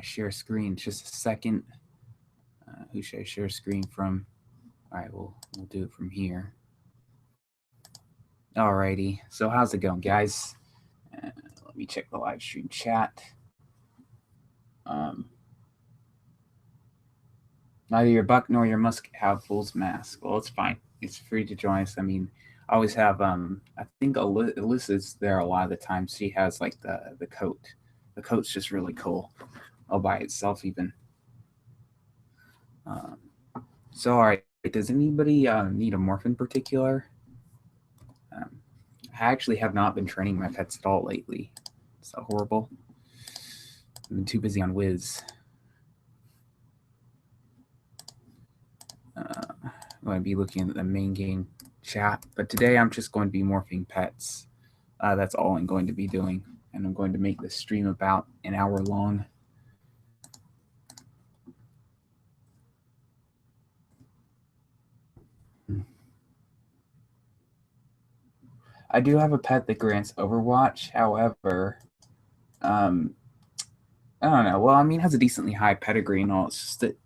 Share screen. Just a second. Who should I share screen from? All right, we'll do it from here. Alrighty. So how's it going, guys? Let me check the live stream chat. Um, Neither your buck nor your musk have fool's mask. Well, it's fine. It's free to join us. I mean, I always have. I think Alyssa's there a lot of the time. She has like the coat. The coat's just really cool, all by itself even. Um, so, all right. Does anybody need a morph in particular? Um, I actually have not been training my pets at all lately. So horrible. I've been too busy on Wiz. I'm going to be looking at the main game chat, but today I'm just going to be morphing pets. That's all I'm going to be doing, and I'm going to make this stream about an hour long. I do have a pet that grants Overwatch. However, um, I don't know. Well, I mean, it has a decently high pedigree and all. It's just that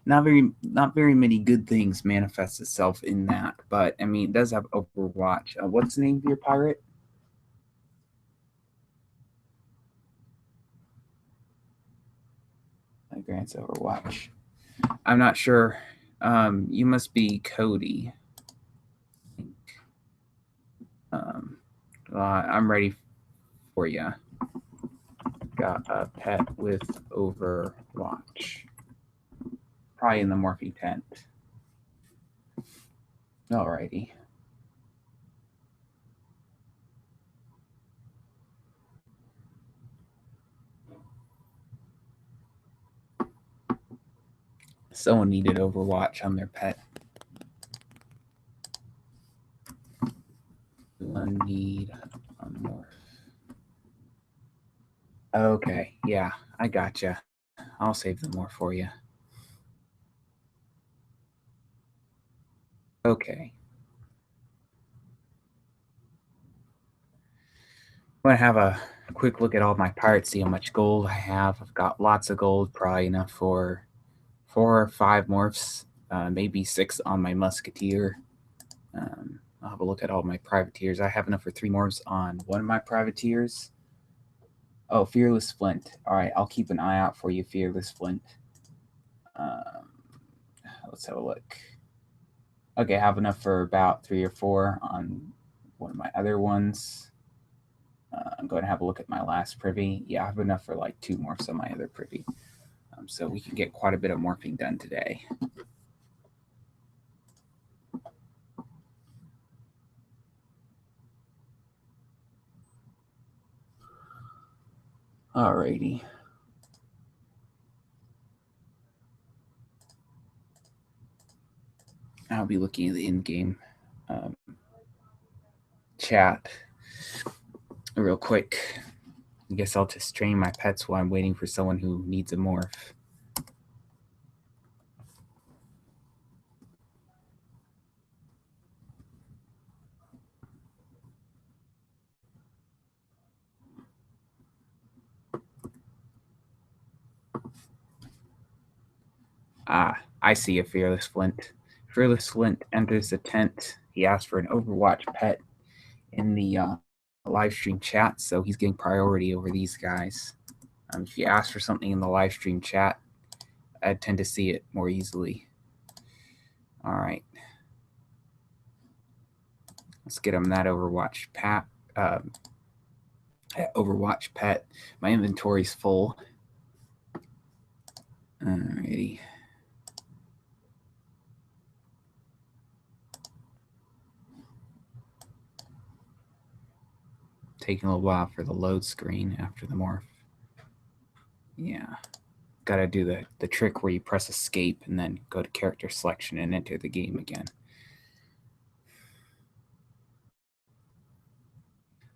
not very many good things manifest itself in that. But I mean, it does have Overwatch. What's the name of your pirate? Grants Overwatch. I'm not sure. You must be Cody. Um, I'm ready for you. Got a pet with Overwatch. Probably in the morphing tent. Alrighty. Someone needed Overwatch on their pet. One need a morph. Okay, yeah, I gotcha. I'll save the morph for you. Okay. I'm gonna have a quick look at all my pirates, see how much gold I have. I've got lots of gold, probably enough for 4 or 5 morphs, maybe 6 on my musketeer. I'll have a look at all my privateers. I have enough for 3 morphs on one of my privateers. Oh, Fearless Flint. All right, I'll keep an eye out for you, Fearless Flint. Um, let's have a look. Okay, I have enough for about 3 or 4 on one of my other ones. I'm going to have a look at my last privy. Yeah, I have enough for like 2 morphs on my other privy. So we can get quite a bit of morphing done today. Alrighty. I'll be looking at the in-game um, chat real quick. I guess I'll just train my pets while I'm waiting for someone who needs a morph. Ah, I see a Fearless Flint. Fearless Flint enters the tent. He asks for an Overwatch pet in the live stream chat, so he's getting priority over these guys. If you ask for something in the live stream chat, I tend to see it more easily. All right. Let's get him that Overwatch pet. Overwatch pet. My inventory's full. Alrighty. Taking a little while for the load screen after the morph. Yeah. Gotta do the trick where you press escape and then go to character selection and enter the game again.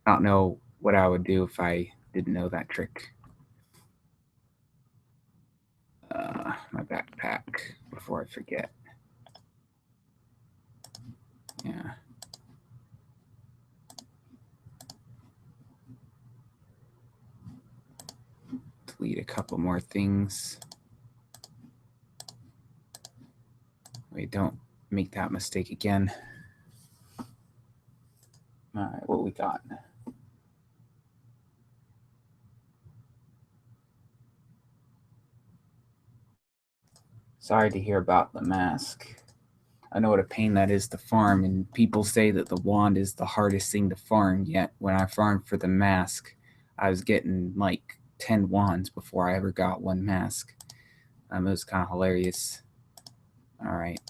I don't know what I would do if I didn't know that trick. My backpack before I forget. Yeah. delete a couple more things. Wait, don't make that mistake again. All right, what we got? Sorry to hear about the mask. I know what a pain that is to farm, and people say that the wand is the hardest thing to farm, yet when I farmed for the mask, I was getting like 10 wands before I ever got one mask. It was kind of hilarious. Alright.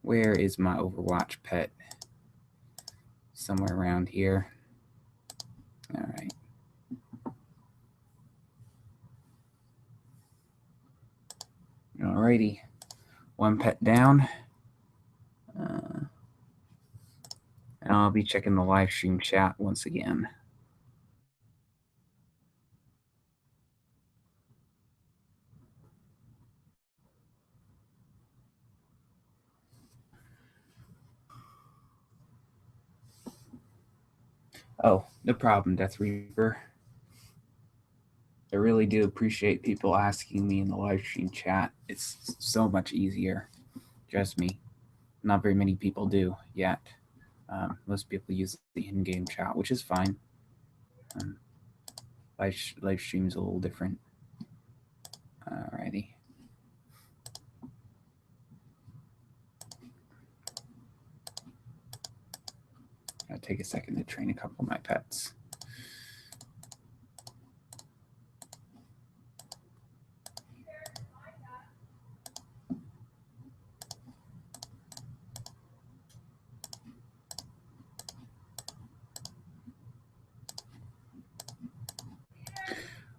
Where is my Overwatch pet? Somewhere around here. Alright. Alrighty. One pet down. And I'll be checking the live stream chat once again. Oh, no problem, Death Reaper. I really do appreciate people asking me in the live stream chat. It's so much easier. Trust me, not very many people do yet. Most people use the in-game chat, which is fine. Live stream is a little different. Alrighty. I'll take a second to train a couple of my pets.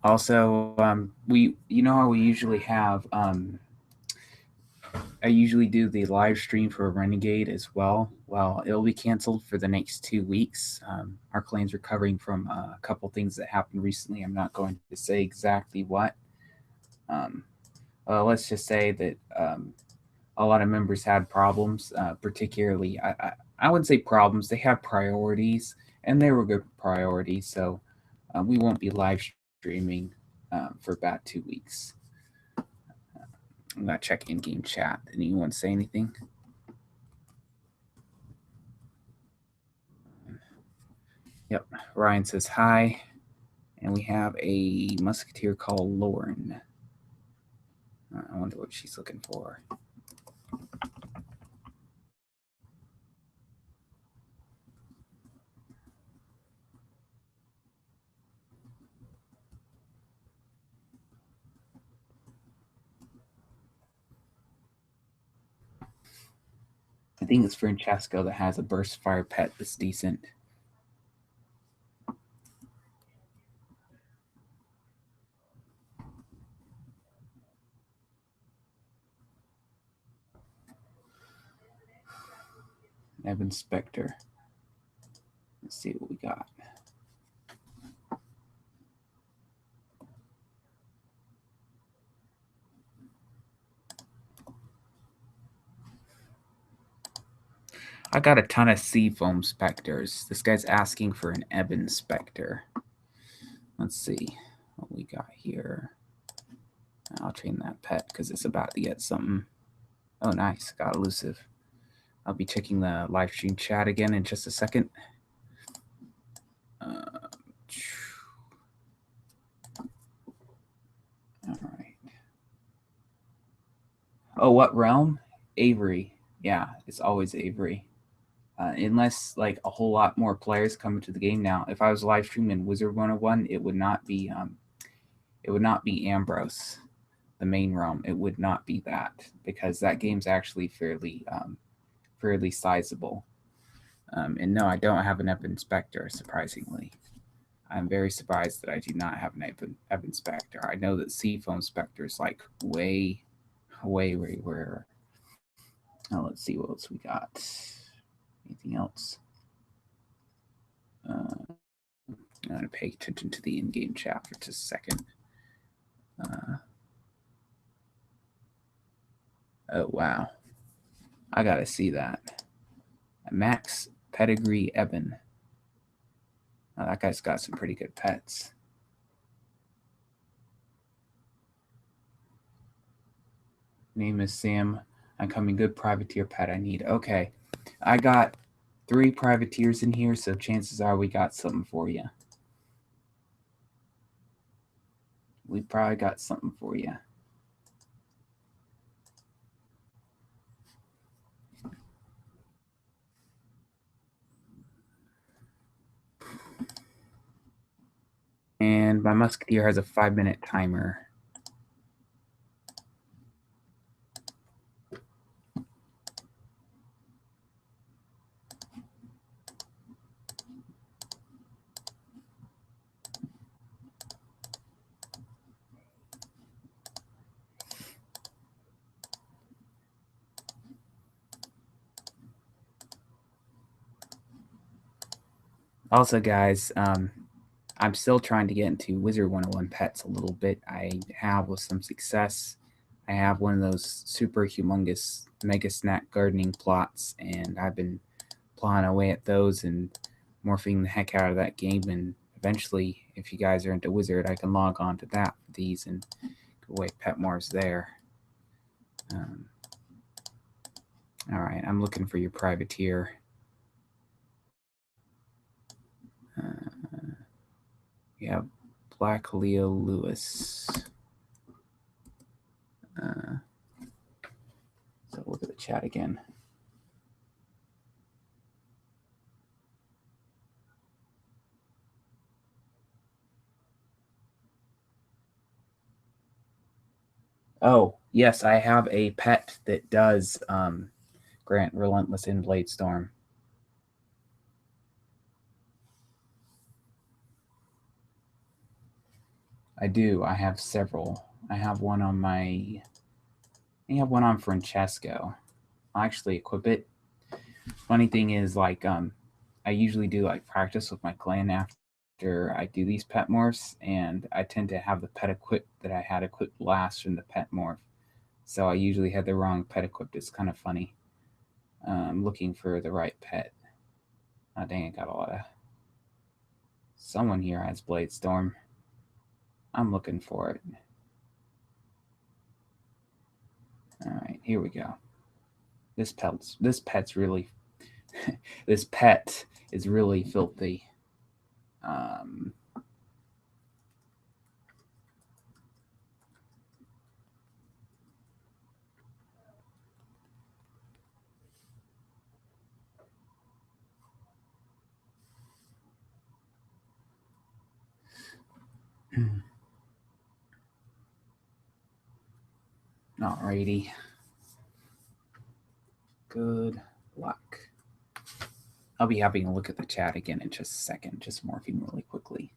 Also, you know how we usually have I usually do the live stream for Renegade as well. Well, it'll be canceled for the next 2 weeks. Our clan's recovering from a couple things that happened recently. I'm not going to say exactly what. Let's just say that a lot of members had problems, particularly, I wouldn't say problems, they have priorities, and they were good priorities, so we won't be live streaming for about 2 weeks. I'm going to check in-game chat. Anyone say anything? Yep, Ryan says hi, and we have a musketeer called Lauren. I wonder what she's looking for. I think it's Francesco that has a burst fire pet that's decent. Evan Spectre. Let's see what we got. I got a ton of Seafoam Specters. This guy's asking for an Ebon Spectre. Let's see what we got here. I'll train that pet because it's about to get something. Oh, nice. Got elusive. I'll be checking the live stream chat again in just a second. All right. Oh, what realm? Avery. Yeah, it's always Avery. Unless like a whole lot more players come into the game now. If I was live streaming Wizard 101, it would not be Ambrose, the main realm. It would not be that because that game's actually fairly sizable. And no, I don't have an Ebon Spectre, surprisingly. I'm very surprised that I do not have an Ebon Spectre. I know that Seafoam Spectre is like way rarer. Now let's see what else we got. Anything else? I'm going to pay attention to the in-game chat for just a second. Oh, wow. I got to see that. Max Pedigree Ebon. Oh, that guy's got some pretty good pets. Name is Sam. I'm coming. Good privateer pet I need. Okay. I got 3 privateers in here, so chances are we got something for you. We probably got something for you. And my musketeer has a 5-minute timer. Also, guys, I'm still trying to get into Wizard 101 pets a little bit. I have with some success. I have one of those super humongous mega snack gardening plots, and I've been plowing away at those and morphing the heck out of that game. And eventually, if you guys are into Wizard, I can log on to that for these and go away pet morphs there. All right, I'm looking for your privateer. We have Black Leo Lewis. So look at the chat again. Oh, yes, I have a pet that does grant Relentless in Blade Storm. I do. I have several. I have one on Francesco. I'll actually equip it. Funny thing is, like, I usually do like practice with my clan after I do these pet morphs, and I tend to have the pet equipped that I had equipped last from the pet morph. So I usually had the wrong pet equipped. It's kind of funny. I'm looking for the right pet. Oh, dang, I got a lot of... Someone here has Blade Storm. I'm looking for it. All right, here we go. This pet's really... this pet is really filthy. Alrighty. Good luck. I'll be having a look at the chat again in just a second, just morphing really quickly.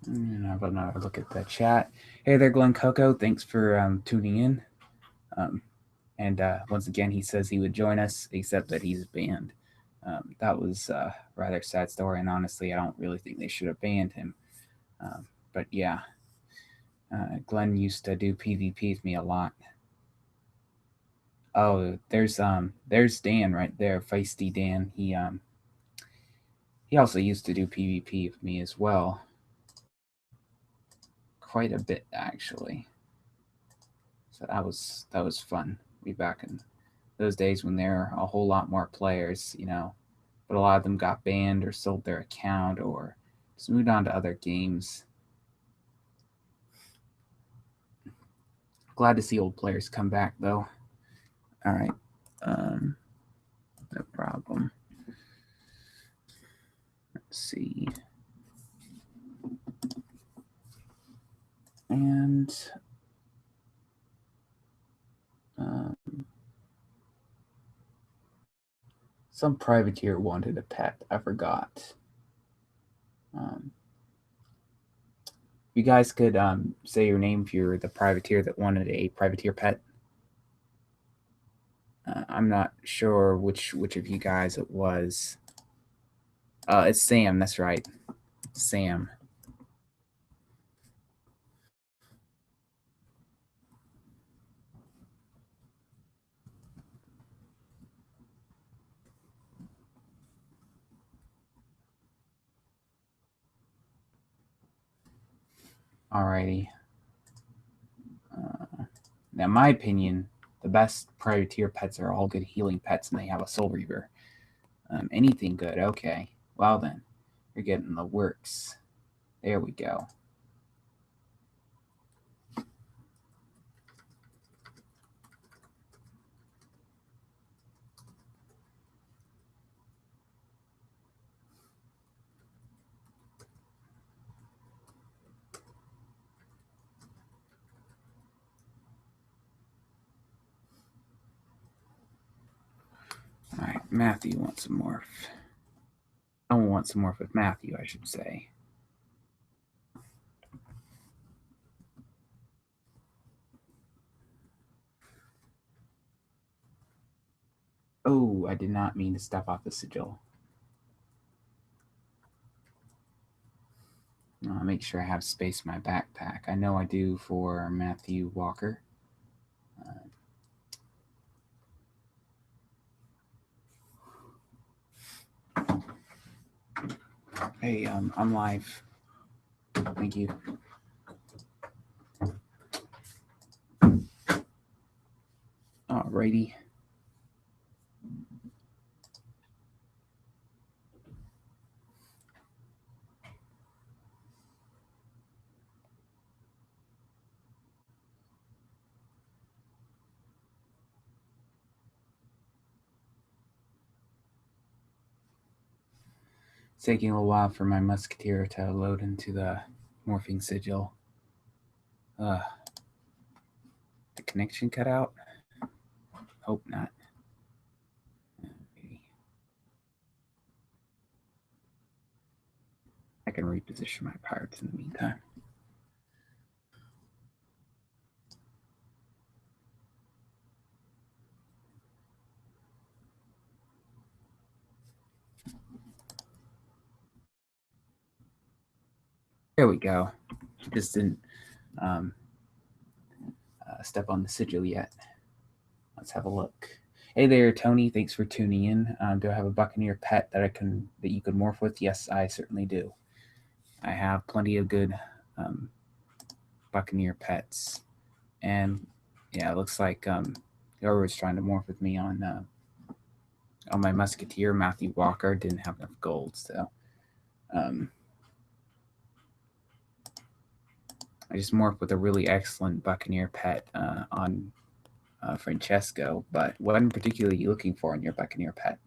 And I'll have another look at the chat. Hey there, Glenn Coco. Thanks for tuning in. And once again, he says he would join us, except that he's banned. That was a rather sad story, and honestly, I don't really think they should have banned him. But yeah, Glenn used to do PvP with me a lot. Oh, there's Dan right there, Feisty Dan. He also used to do PvP with me as well. Quite a bit actually. So that was fun. Be back in those days when there are a whole lot more players, you know, but a lot of them got banned or sold their account or just moved on to other games. Glad to see old players come back though. All right, no problem. Let's see. And some privateer wanted a pet. I forgot. You guys could say your name if you're the privateer that wanted a privateer pet. I'm not sure which of you guys it was. It's Sam. That's right, Sam. Alrighty. Now, in my opinion, the best privateer pets are all good healing pets, and they have a Soul Reaver. Anything good? Okay. Well then, you're getting the works. There we go. All right, Matthew wants some morph. I want some morph with Matthew, I should say. Oh, I did not mean to step off the sigil. I'll make sure I have space in my backpack. I know I do for Matthew Walker. Hey, I'm live. Thank you. Alrighty. It's taking a little while for my musketeer to load into the morphing sigil. The connection cut out? Hope not. I can reposition my pirates in the meantime. There we go. Just didn't step on the sigil yet. Let's have a look. Hey there, Tony. Thanks for tuning in. Do I have a Buccaneer pet that you could morph with? Yes, I certainly do. I have plenty of good Buccaneer pets, and yeah, it looks like whoever was trying to morph with me on my musketeer, Matthew Walker, didn't have enough gold, so I just morphed with a really excellent Buccaneer pet on Francesco. But what in particular are you looking for in your Buccaneer pet?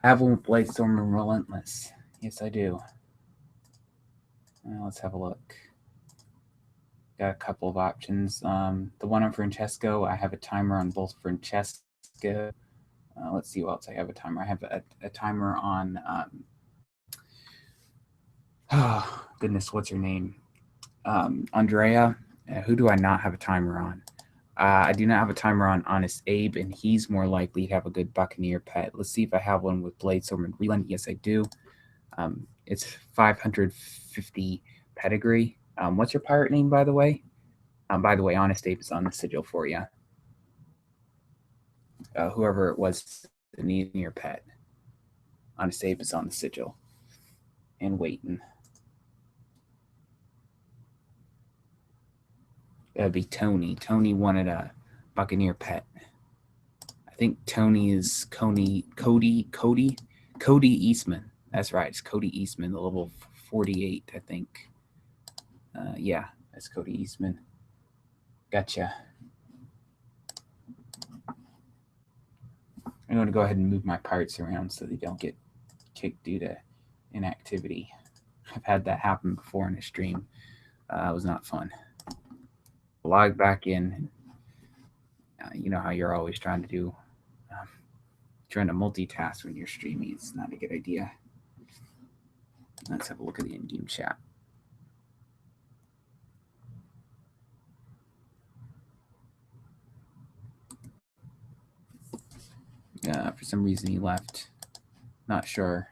I have one with Bladestorm and Relentless. Yes, I do. Let's have a look. Got a couple of options. The one on Francesco, I have a timer on both Francesco. Let's see what else I have a timer. I have a timer on. Oh goodness, what's her name? Andrea. Who do I not have a timer on? I do not have a timer on Honest Abe, and he's more likely to have a good Buccaneer pet. Let's see if I have one with Bladestorm and Relent. Yes, I do. It's 550 pedigree. What's your pirate name, by the way? By the way, Honest Abe is on the sigil for you. Whoever it was needing your pet, Honest Abe is on the sigil and waiting. That'd be Tony. Tony wanted a Buccaneer pet. I think Tony is Cody Eastman. That's right. It's Cody Eastman, the level 48, I think. Yeah, That's Cody Eastman. Gotcha. I'm going to go ahead and move my parts around so they don't get kicked due to inactivity. I've had that happen before in a stream. It was not fun. Log back in. You know how you're always trying to trying to multitask when you're streaming. It's not a good idea. Let's have a look at the in-game chat. For some reason he left. Not sure.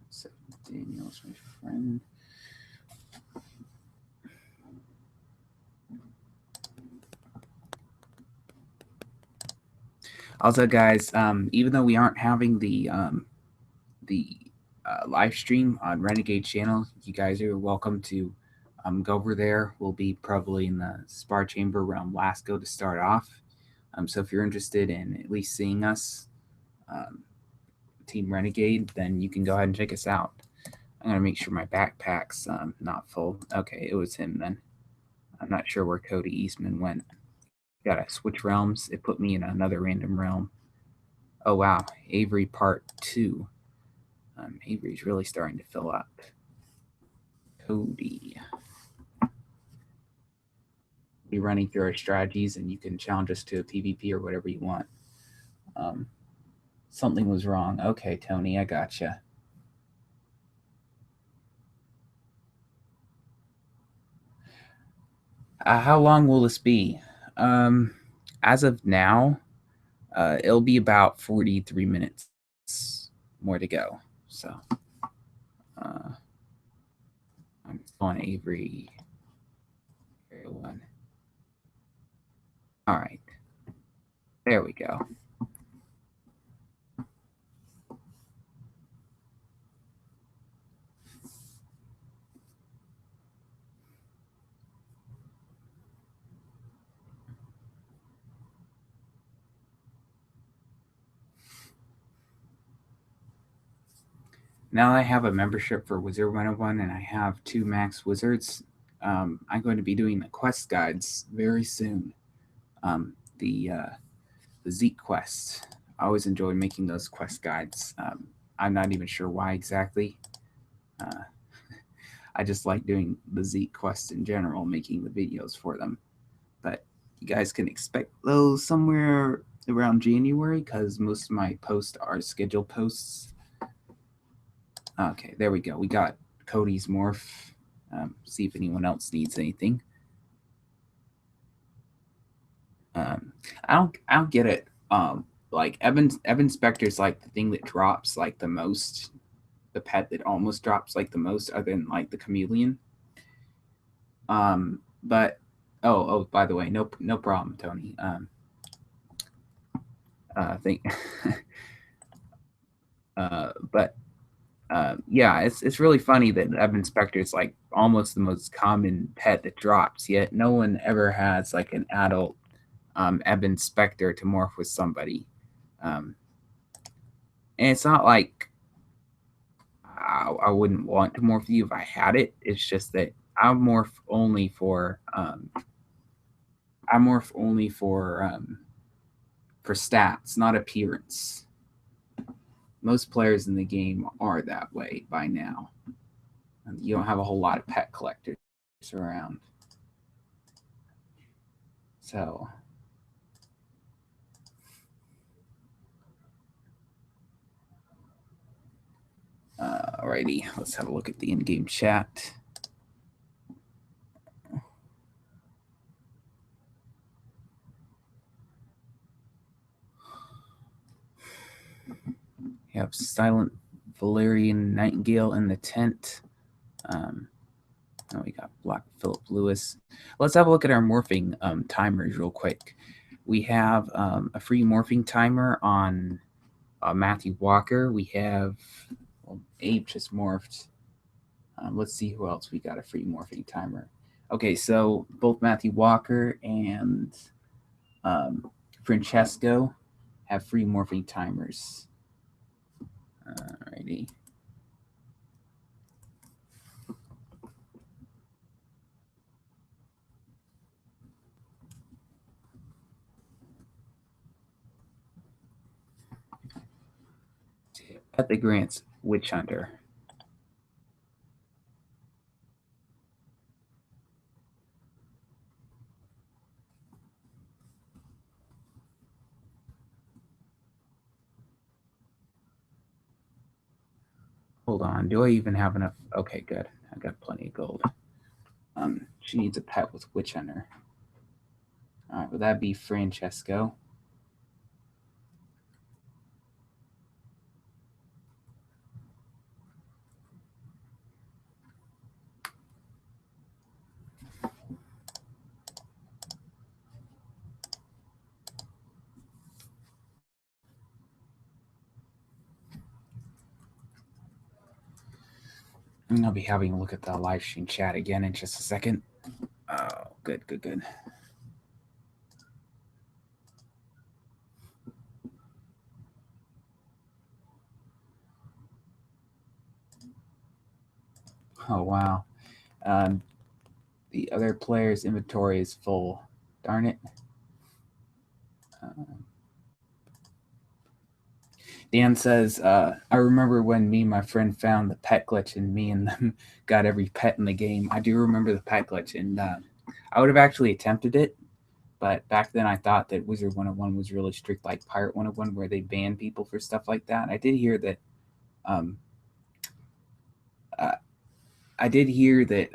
So Daniel's my friend. Also, guys, even though we aren't having the live stream on Renegade channel, you guys are welcome to go over there. We'll be probably in the Spar Chamber around Lasco to start off. So if you're interested in at least seeing us, Team Renegade, then you can go ahead and check us out. I'm going to make sure my backpack's not full. Okay, it was him then. I'm not sure where Cody Eastman went. Got to switch realms. It put me in another random realm. Oh, wow. Avery Part 2. Avery's really starting to fill up. Cody. Be running through our strategies, and you can challenge us to a PvP or whatever you want. Something was wrong. Okay, Tony, I gotcha. How long will this be? As of now, it'll be about 43 minutes more to go. So I'm on Avery. One. All right. There we go. Now I have a membership for Wizard 101 and I have 2 max wizards. I'm going to be doing the quest guides very soon. The Zeke quest. I always enjoy making those quest guides. I'm not even sure why exactly. I just like doing the Zeke quest in general, making the videos for them. But you guys can expect those somewhere around January because most of my posts are scheduled posts. Okay, there we go. We got Cody's morph. See if anyone else needs anything. I don't get it. Like Evan Specter's like the thing that drops like the most, the pet that almost drops like the most, other than like the chameleon. But by the way, no problem, Tony. Think. But yeah, it's really funny that Evan Specter is like almost the most common pet that drops, yet no one ever has like an adult Evan Specter to morph with somebody. And it's not like I wouldn't want to morph you if I had it. It's just that I morph only for stats, not appearance. Most players in the game are that way by now. You don't have a whole lot of pet collectors around. So alrighty, let's have a look at the in-game chat. You have Silent Valerian Nightingale in the tent. We got Black Philip Lewis. Let's have a look at our morphing timers real quick. We have a free morphing timer on Matthew Walker. We have Abe just morphed. Let's see who else we got a free morphing timer. Okay, so both Matthew Walker and Francesco have free morphing timers. Alrighty. Pet the Grants Witch Hunter. Hold on. Do I even have enough? Okay, good. I got plenty of gold. She needs a pet with Witch Hunter. All right, would that be Francesco? And I'll be having a look at the live stream chat again in just a second. Oh, good, good, good. Oh, wow. The other player's inventory is full. Darn it. Dan says, I remember when me and my friend found the pet glitch and me and them got every pet in the game. I do remember the pet glitch, and I would have actually attempted it, but back then I thought that Wizard 101 was really strict like Pirate 101 where they ban people for stuff like that. I did hear that um, uh, I did hear that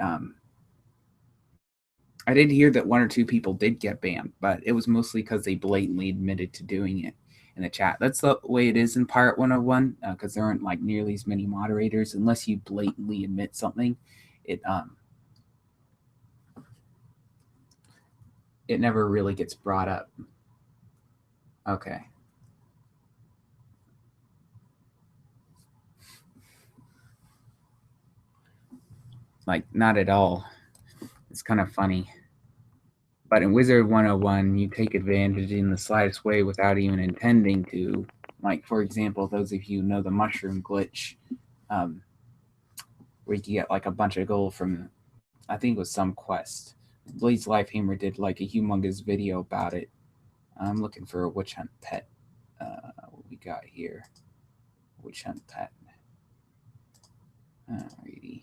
I did hear that one or two people did get banned, but it was mostly because they blatantly admitted to doing it in the chat. That's the way it is in Pirate 101 because there aren't like nearly as many moderators. Unless you blatantly admit something, it it never really gets brought up. Okay. Like not at all. It's kind of funny. But in Wizard 101, you take advantage in the slightest way without even intending to. Like, for example, those of you who know the mushroom glitch, where you get like a bunch of gold from, I think it was some quest. Blaze Lifehammer did like a humongous video about it. I'm looking for a witch hunt pet. What we got here? Witch hunt pet. Alrighty.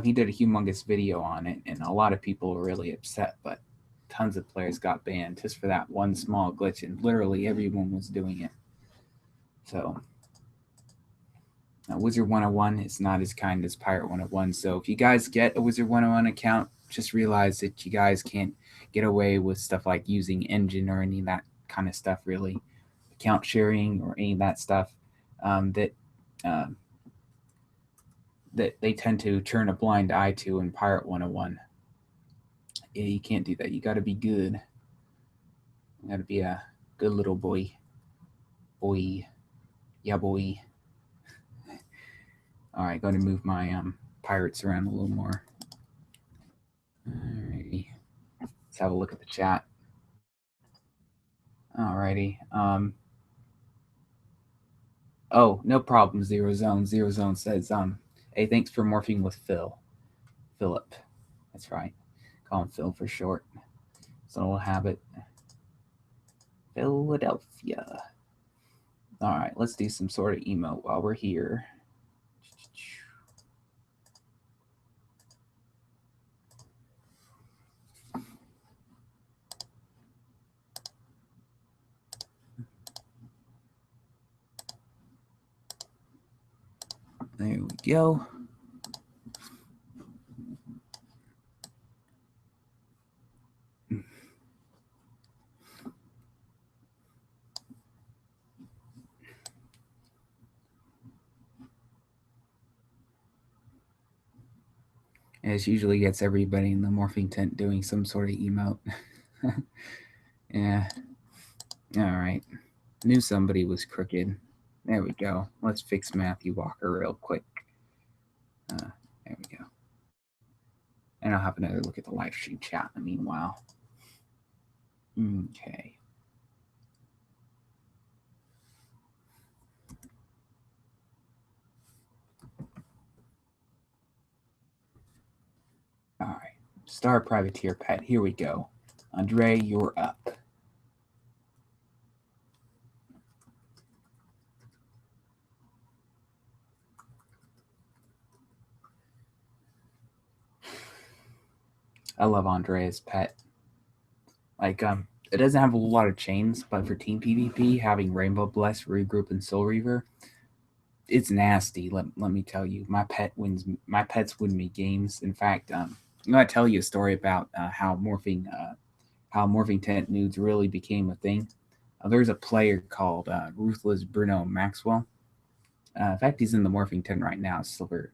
He did a humongous video on it, and a lot of people were really upset, but tons of players got banned just for that one small glitch, and literally everyone was doing it. So, Wizard 101 is not as kind as Pirate 101. So, if you guys get a Wizard 101 account, just realize that you guys can't get away with stuff like using engine or any of that kind of stuff, really. Account sharing or any of that stuff that they tend to turn a blind eye to in Pirate 101. Yeah, you can't do that. You got to be good. You got to be a good little boy. Boy. Yeah, boy. All right, going to move my pirates around a little more. Alrighty. Let's have a look at the chat. Alrighty. Oh, no problem, Zero Zone. Zero Zone says, hey, thanks for morphing with Philip. That's right. Call him Phil for short. It's an old habit. Philadelphia. All right, let's do some sort of emote while we're here. There we go. It usually gets everybody in the morphing tent doing some sort of emote. Yeah. All right. Knew somebody was crooked. There we go. Let's fix Matthew Walker real quick. There we go. And I'll have another look at the live stream chat in the meanwhile. Okay. All right. Star Privateer Pet. Here we go. Andre, you're up. I love Andrea's pet. Like it doesn't have a lot of chains, but for team PvP, having Rainbow Bless, Regroup, and Soul Reaver, it's nasty. Let me tell you, my pet wins. My pets win me games. In fact, I'm gonna tell you a story about how morphing tent nudes really became a thing. There's a player called Ruthless Bruno Maxwell. In fact, he's in the morphing tent right now, Silver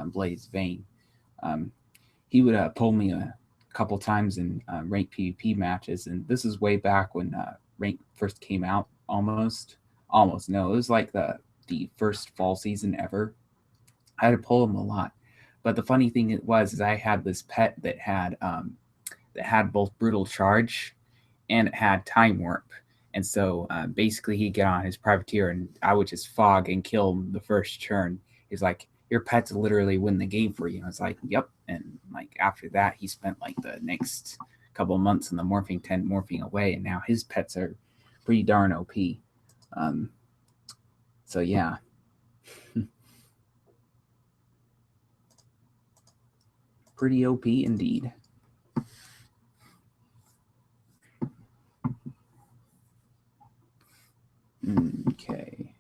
Blaze Vein. Um, he would pull me a couple times in ranked PvP matches, and this is way back when rank first came out. Almost no, it was like the first fall season ever. I had to pull him a lot, but the funny thing it was is I had this pet that had both brutal charge and it had time warp. And so basically, he'd get on his privateer, and I would just fog and kill him the first turn. He's like, "Your pet's literally win the game for you." And I was like, "Yep." And like after that, he spent like the next couple of months in the morphing tent morphing away, and now his pets are pretty darn OP. Um, so yeah, pretty OP indeed. Okay.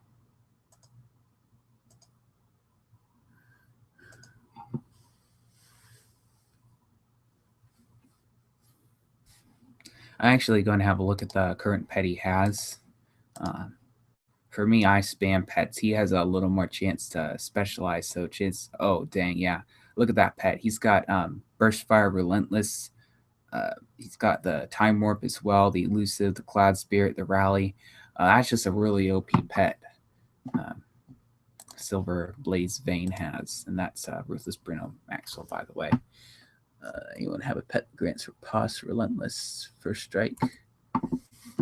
I'm actually going to have a look at the current pet he has. Uh, for me, I spam pets. He has a little more chance to specialize. So chance. Oh dang, yeah. Look at that pet. He's got burst fire, relentless. He's got the time warp as well. The elusive, the cloud spirit, the rally. That's just a really OP pet. Uh, Silver Blaze Vein has, and that's Ruthless Bruno Maxwell, by the way. Anyone have a pet that grants riposte, relentless, first strike?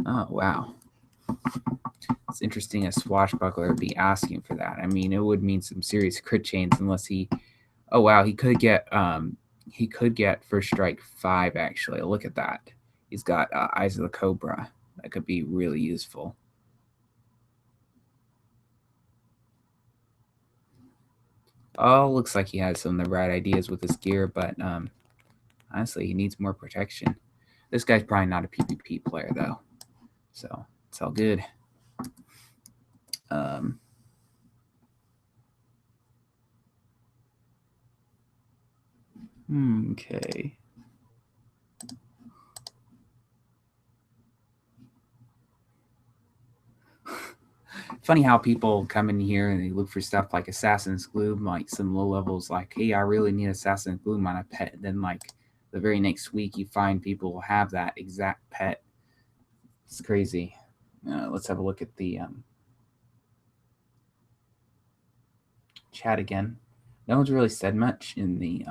Oh wow. It's interesting a swashbuckler would be asking for that. I mean, it would mean some serious crit chains unless he. Oh wow, he could get first strike 5 actually. Look at that. He's got Eyes of the Cobra. That could be really useful. Oh, looks like he has some of the right ideas with his gear, but honestly, he needs more protection. This guy's probably not a PvP player though, so it's all good. Um, okay. Funny how people come in here and they look for stuff like Assassin's Gloom, like some low levels, like, hey, I really need Assassin's Gloom on a pet. And then, like, the very next week, you find people will have that exact pet. It's crazy. Let's have a look at the chat again. No one's really said much in the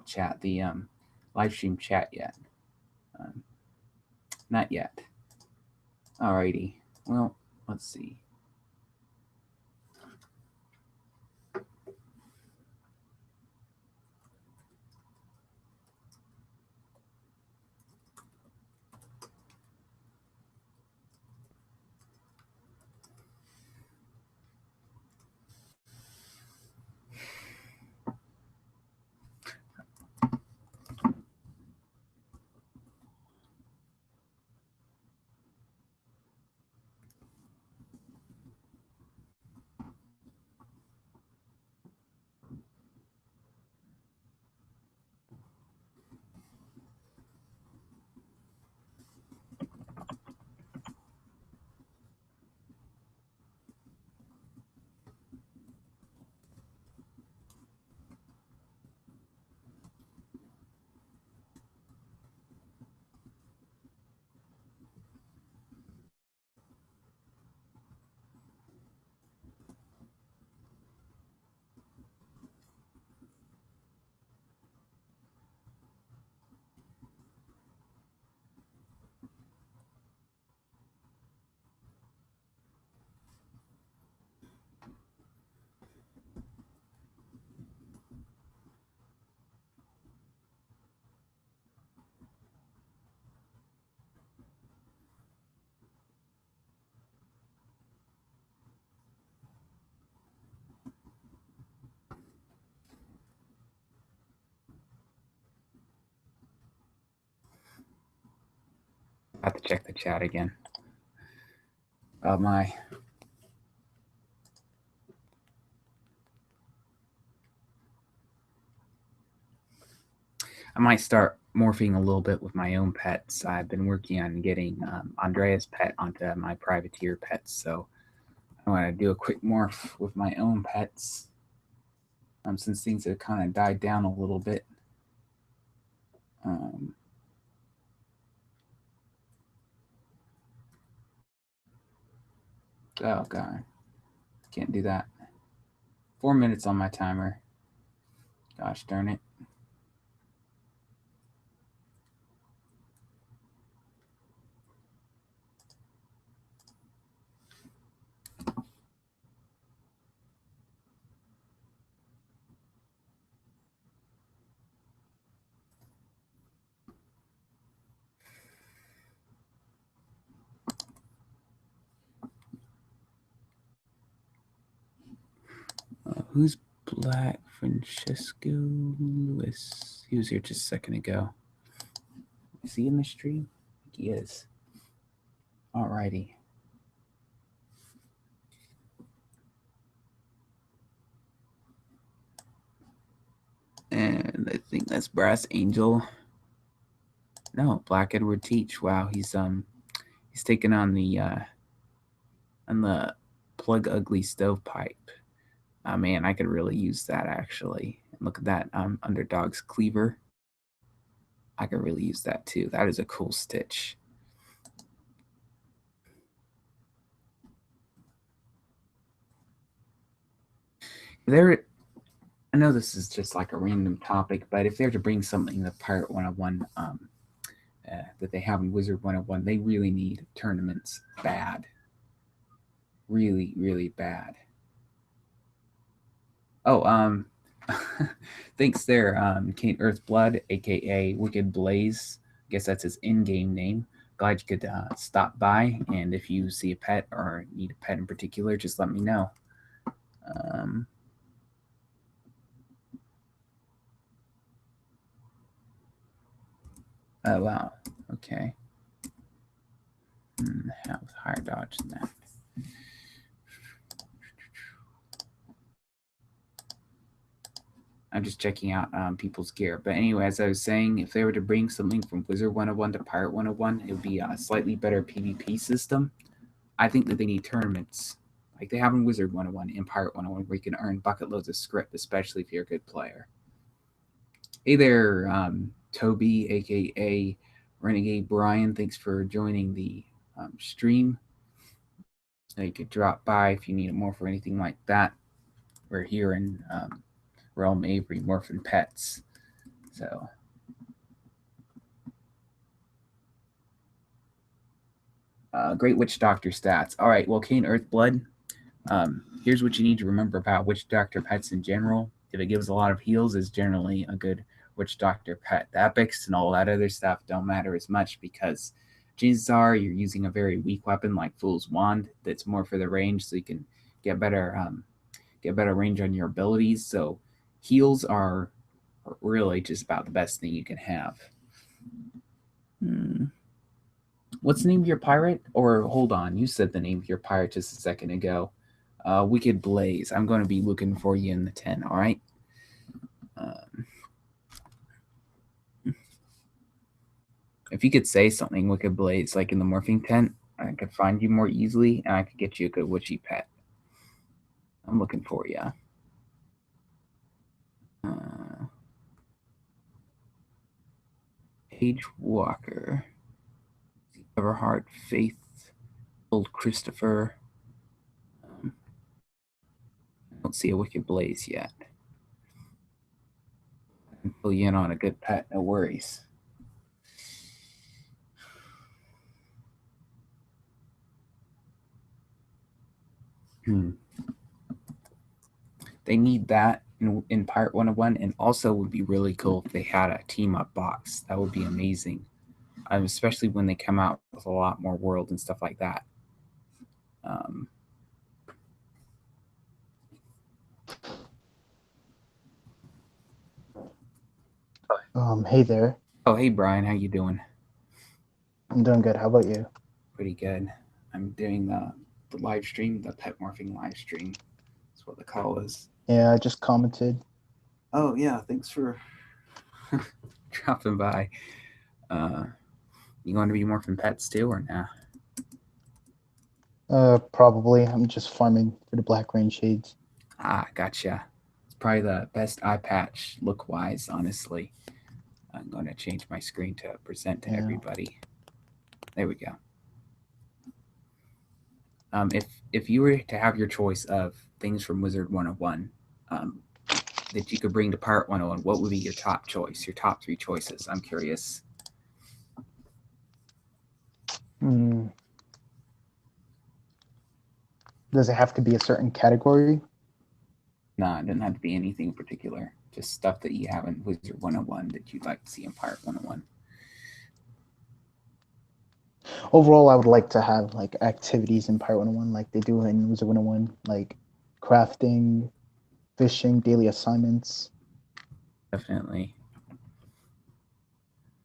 chat, the live stream chat yet. Um, not yet. Alrighty. Well, let's see. I have to check the chat again. My I might start morphing a little bit with my own pets. I've been working on getting Andrea's pet onto my privateer pets, so I want to do a quick morph with my own pets. Since things have kind of died down a little bit. Oh god, can't do that. 4 minutes on my timer. Gosh darn it. Who's Black Francesco Lewis? He was here just a second ago. Is he in the stream? I think he is. Alrighty. And I think that's Brass Angel. No, Black Edward Teach. Wow, he's taken on the Plug Ugly Stovepipe. Oh man, I could really use that actually. Look at that Underdog's Cleaver. I could really use that too. That is a cool stitch. I know this is just like a random topic, but if they're to bring something to Pirate 101 that they have in Wizard 101, they really need tournaments bad. Really, really bad. Oh, thanks there, Kate Earthblood, aka Wicked Blaze. I guess that's his in-game name. Glad you could stop by, and if you see a pet or need a pet in particular, just let me know. Oh wow, okay. Have higher dodge than that. I'm just checking out people's gear. But anyway, as I was saying, if they were to bring something from Wizard 101 to Pirate 101, it would be a slightly better PvP system. I think that they need tournaments like they have in Wizard 101 and Pirate 101 where you can earn bucket loads of script, especially if you're a good player. Hey there, Toby, aka Renegade Brian. Thanks for joining the stream. You could drop by if you need it more for anything like that. We're here in Realm Avery, Morphin Pets. So great Witch Doctor stats. All right, well, Kane Earthblood. Here's what you need to remember about Witch Doctor pets in general. If it gives a lot of heals, is generally a good Witch Doctor pet. The epics and all that other stuff don't matter as much because chances are you're using a very weak weapon like Fool's Wand that's more for the range, so you can get better range on your abilities. So heals are really just about the best thing you can have. What's the name of your pirate? Or hold on, you said the name of your pirate just a second ago. Wicked Blaze. I'm going to be looking for you in the 10, all right? If you could say something, Wicked Blaze, like in the morphing tent, I could find you more easily, and I could get you a good witchy pet. I'm looking for you. Page Walker. Everhard Faith. Old Christopher. I don't see a Wicked Blaze yet. I can fill you in on a good pet, no worries. They need that in Pirate 101, and also would be really cool if they had a team up box. That would be amazing, especially when they come out with a lot more world and stuff like that. Hey there. Oh, hey Brian, how you doing? I'm doing good. How about you? Pretty good. I'm doing the live stream, the pet morphing live stream. That's what the call is. Yeah, I just commented. Oh yeah, thanks for dropping by. Uh, you going to be morphing pets too, or nah? Probably. I'm just farming for the Black Rain Shades. Ah, gotcha. It's probably the best eye patch look wise, honestly. I'm going to change my screen to present to Yeah. everybody. There we go. If you were to have your choice of things from Wizard 101 um, that you could bring to Pirate 101, what would be your top choice? Your top three choices? I'm curious. Hmm. Does it have to be a certain category? No, it doesn't have to be anything particular. Just stuff that you have in Wizard 101 that you'd like to see in Pirate 101. Overall, I would like to have like activities in Pirate 101 like they do in Wizard 101, like crafting, fishing, daily assignments. Definitely.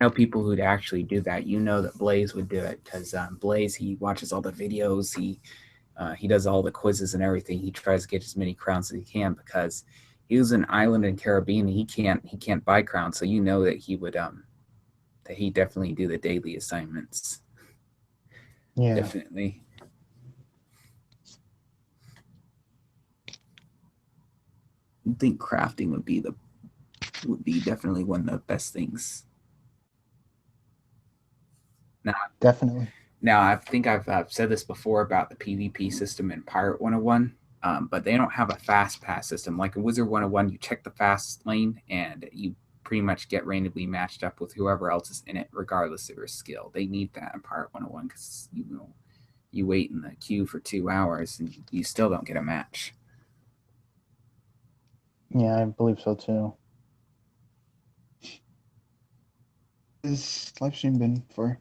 I know people who'd actually do that. You know that Blaze would do it because Blaze, he watches all the videos. He does all the quizzes and everything. He tries to get as many crowns as he can because he was an island in Caribbean. He can't buy crowns, so you know that he would that he definitely do the daily assignments. Yeah, Definitely. I think crafting would be definitely one of the best things. Now, definitely. now I think I've said this before about the PvP system in Pirate 101, but they don't have a fast pass system. Like in Wizard 101, you check the fast lane and you pretty much get randomly matched up with whoever else is in it, regardless of your skill. They need that in Pirate 101 because you wait in the queue for 2 hours and you still don't get a match. Yeah, I believe so too. This live stream been for?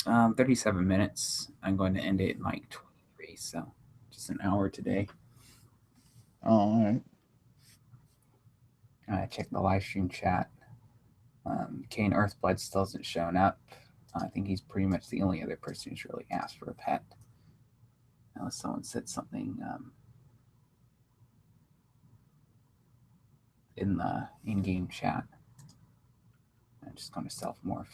37 minutes. I'm going to end it in like 23, so just an hour today. Oh, all right. I checked the live stream chat. Kane Earthblood still hasn't shown up. I think he's pretty much the only other person who's really asked for a pet. Unless someone said something in the in-game chat. I'm just going to self-morph.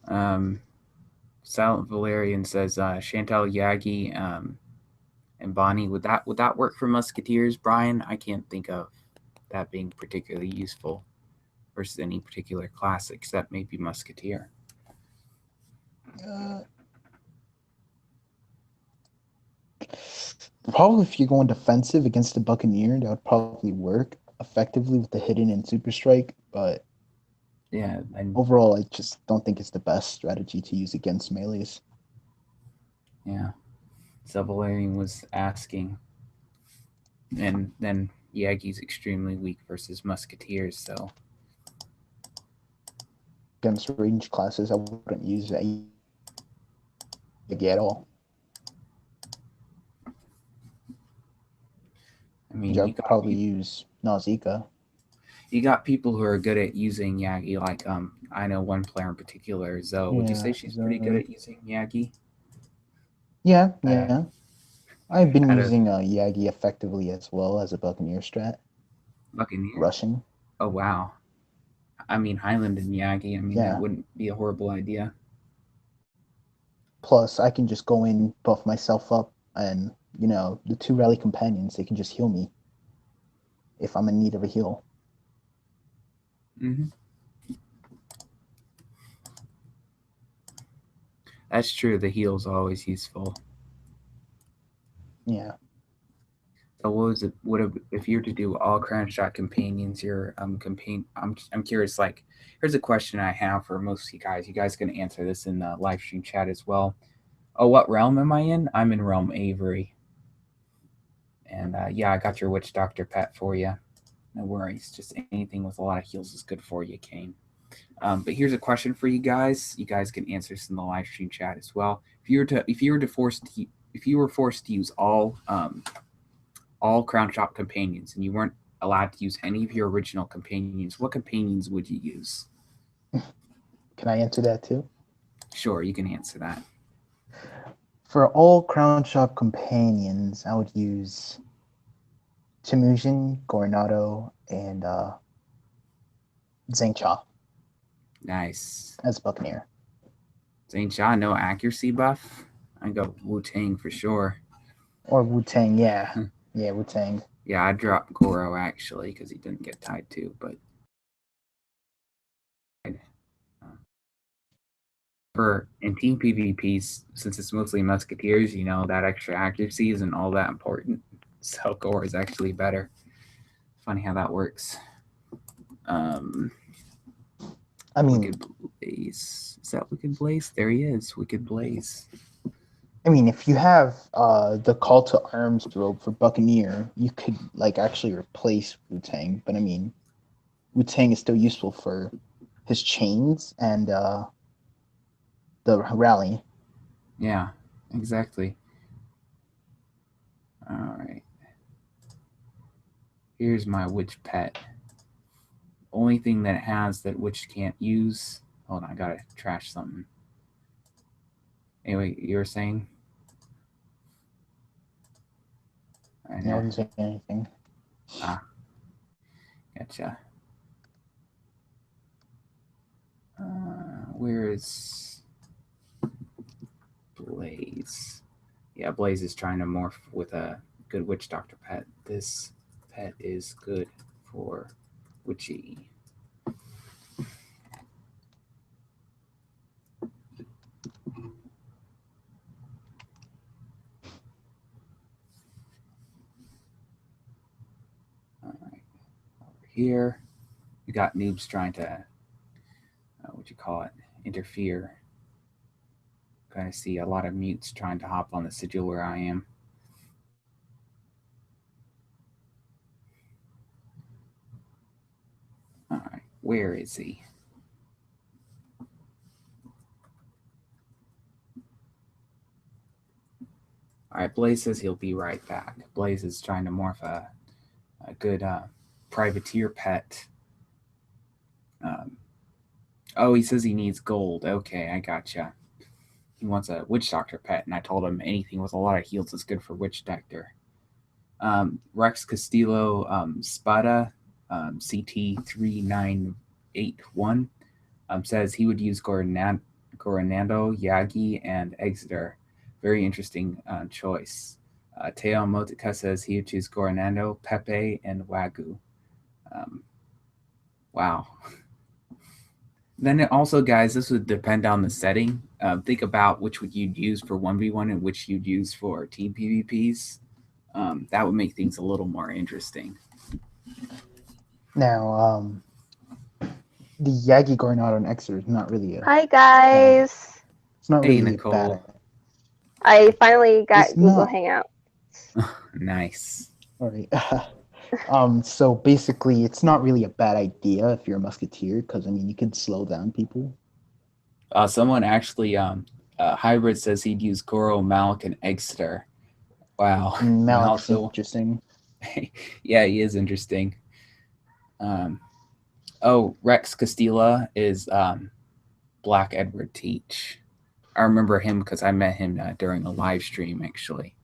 Um, Silent Valerian says Chantal Yagi and Bonnie. Would that work for Musketeers, Brian? I can't think of that being particularly useful versus any particular class except maybe Musketeer. Uh, Probably if you're going defensive against the Buccaneer, that would probably work effectively with the hidden and super strike. But Yeah, and overall, I just don't think it's the best strategy to use against melees. yeah. So Valerian was asking, and then Yagi's extremely weak versus Musketeers. So Against range classes, I wouldn't use Yagi at all. I mean, I'd probably use Nausicaa. you got people who are good at using Yagi. Like I know one player in particular, Zoe. Would you say Yeah, she's pretty good so, at using Yagi? yeah, Uh, yeah. I've been out of using Yagi effectively as well as a Buccaneer strat, Buccaneer. rushing. Oh wow. I mean Highland and Yagi. I mean that Yeah. wouldn't be a horrible idea. Plus, I can just go in, buff myself up, and the two rally companions, they can just heal me if I'm in need of a heal. Hmm. That's true. The heal's always useful. Yeah. So what was it? If you were to do all crown shot companions? Your campaign. I'm curious. Like, here's a question I have for most of you guys. You guys can answer this in the live stream chat as well. Oh, what realm am I in? I'm in realm Avery. And yeah, I got your witch doctor pet for you. No worries. Just anything with a lot of heals is good for you, Kane. But here's a question for you guys. You guys can answer this in the live stream chat as well. If you were forced to use all Crown Shop companions and you weren't allowed to use any of your original companions, what companions would you use? Can I answer that too? Sure, you can answer that. For all Crown Shop companions, I would use Temujin, Coronado, and Zhengcha Nice. as Buccaneer. Saint John, no accuracy buff. I go Wu Tang for sure. Or Wu Tang, yeah. Yeah, Wu Tang. Yeah, I dropped Goro actually because he didn't get tied to, but for in team PvPs, since it's mostly musketeers, that extra accuracy isn't all that important. So Goro is actually better. Funny how that works. I mean, Wicked Blaze. Is that Wicked Blaze? There he is, Wicked Blaze. I mean, if you have the Call to Arms robe for Buccaneer, you could actually replace Wu Tang. But I mean, Wu Tang is still useful for his chains and the rally. Yeah, exactly. All right. Here's my witch pet. Only thing that it has that witch can't use. Hold on, I gotta trash something. Anyway, you were saying? I wasn't saying anything. Ah, gotcha. Where is Blaze? Yeah, Blaze is trying to morph with a good witch doctor pet. This pet is good for witchy. All right, over here we got noobs trying to what you call it, interfere. Kind of see a lot of mutes trying to hop on the sigil where I am. All right, where is he? All right, Blaze says he'll be right back. Blaze is trying to morph a good privateer pet. Um, oh, he says he needs gold. Okay, I gotcha. He wants a witch doctor pet, and I told him anything with a lot of heals is good for witch doctor. Rex Castillo Spada CT3981 says he would use Coronado, Yagi, and Exeter. Very interesting choice. Teo Motica says he would choose Coronado, Pepe, and Wagyu. Wow. Then it also, guys, this would depend on the setting. Think about which would you'd use for 1v1 and which you'd use for team PvPs. That would make things a little more interesting. Now, the Yagi Coronado and Exeter is not really a. Hi guys. It's not Hey, really Nicole. a bad. I finally got It's Google not- Hangouts. Nice. All right. So basically, it's not really a bad idea if you're a musketeer, because I mean, you could slow down people. Someone actually, Hybrid says he'd use Goro, Malik, and Exeter. Wow. Malik's so interesting. yeah, he is interesting. Rex Castilla is Black Edward Teach. I remember him because I met him during a live stream, actually.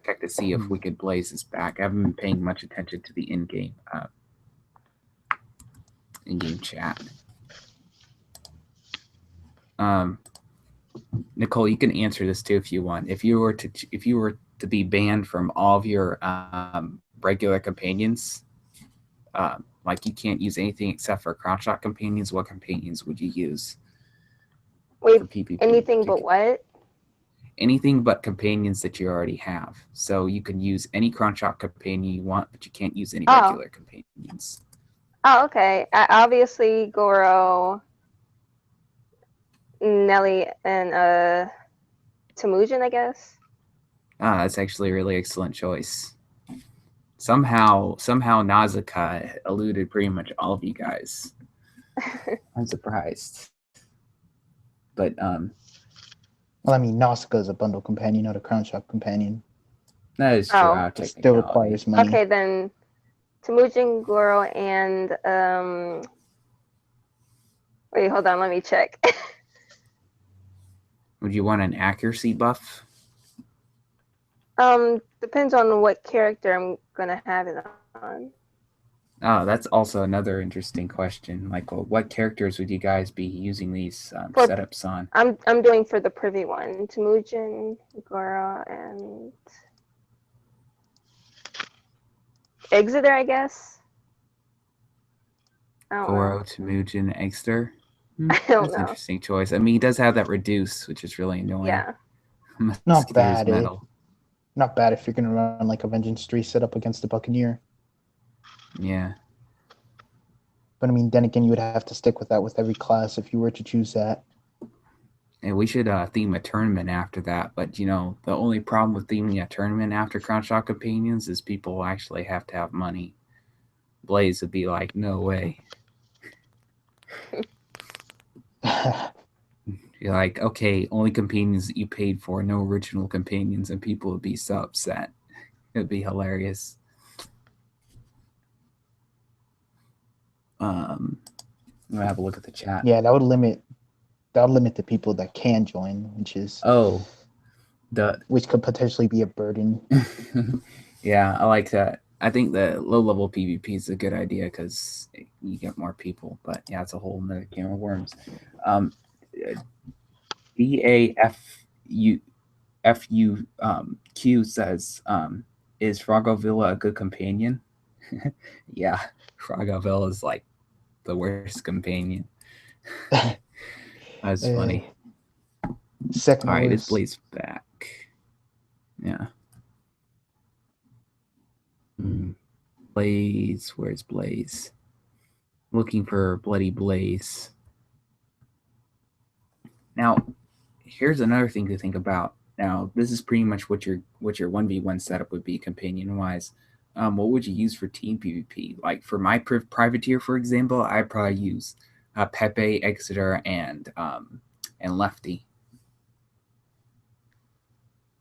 Check to see if Wicked Blaze is back. I haven't been paying much attention to the in-game chat. Nicole, you can answer this too if you want. If you were to be banned from all of your regular companions, like you can't use anything except for Crown Shot companions, what companions would you use? Wait, anything but what? Anything but companions that you already have. So you can use any Crown Shot companion you want, but you can't use any regular companions. Oh, okay. Obviously, Goro, Nelly, and Temujin, I guess. That's actually a really excellent choice. somehow Nausicaa eluded pretty much all of you guys. I'm surprised. But well, I mean, Nausicaa is a bundle companion, not a crown shop companion. that is true. Oh. It still requires money. Okay, then Temujin, Goro, and wait, hold on, let me check. Would you want an accuracy buff? Depends on what character I'm gonna have it on. Oh, that's also another interesting question. Like, well, what characters would you guys be using these setups on? I'm doing for the privy one. Temujin, Goro, and Exeter, I guess. Goro, Temujin, Exeter. I don't That's know. an interesting choice. I mean, he does have that reduce, which is really annoying. Yeah. Not bad. Metal. Not bad if you're gonna run like a Vengeance 3 setup against the Buccaneer. Yeah. But I mean, then again, you would have to stick with that with every class if you were to choose that. And we should theme a tournament after that. But, you know, the only problem with theming a tournament after Crown Shot Companions is people actually have to have money. Blaze would be like, no way. You're like, okay, only companions that you paid for, no original companions, and people would be so upset. It would be hilarious. I'm gonna have a look at the chat. Yeah, that would limit the people that can join, which could potentially be a burden. Yeah, I like that. I think the low level PvP is a good idea because you get more people. But yeah, it's a whole nother can of worms. DAFUQ says, is Fragovilla a good companion? Yeah, Fragovilla is like the worst companion. That's funny. Second All right, worst. it's Blaze back. Yeah. Blaze, where's Blaze? Looking for Bloody Blaze. Now, here's another thing to think about. Now, this is pretty much what your 1v1 setup would be companion wise. What would you use for team PvP? Like for my privateer, for example, I'd probably use Pepe, Exeter, and Lefty.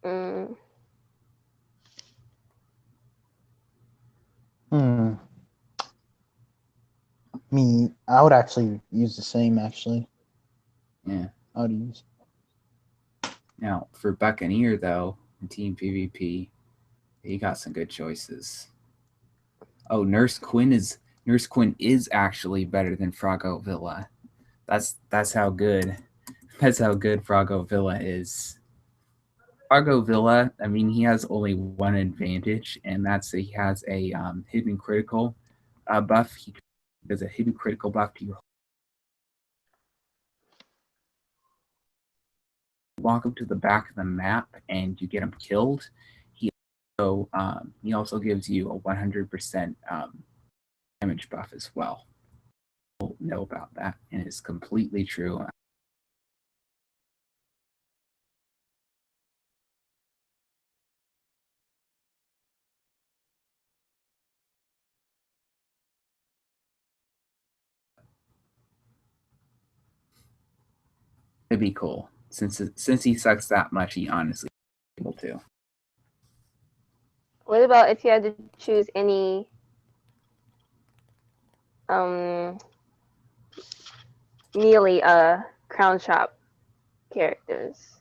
I would actually use the same. Actually, yeah, I would use. Now for Buccaneer though, in team PvP, he got some good choices. Oh, Nurse Quinn is actually better than Fragovilla. That's how good Fragovilla is. Fragovilla, I mean, he has only one advantage, and that's he has a hidden critical buff. He does a hidden critical buff to your. Walk him to the back of the map, and you get him killed. He also gives you a 100% damage buff as well. People know about that, and it's completely true. It'd be cool since he sucks that much. He honestly is able to. What about if you had to choose any melee crown shop characters?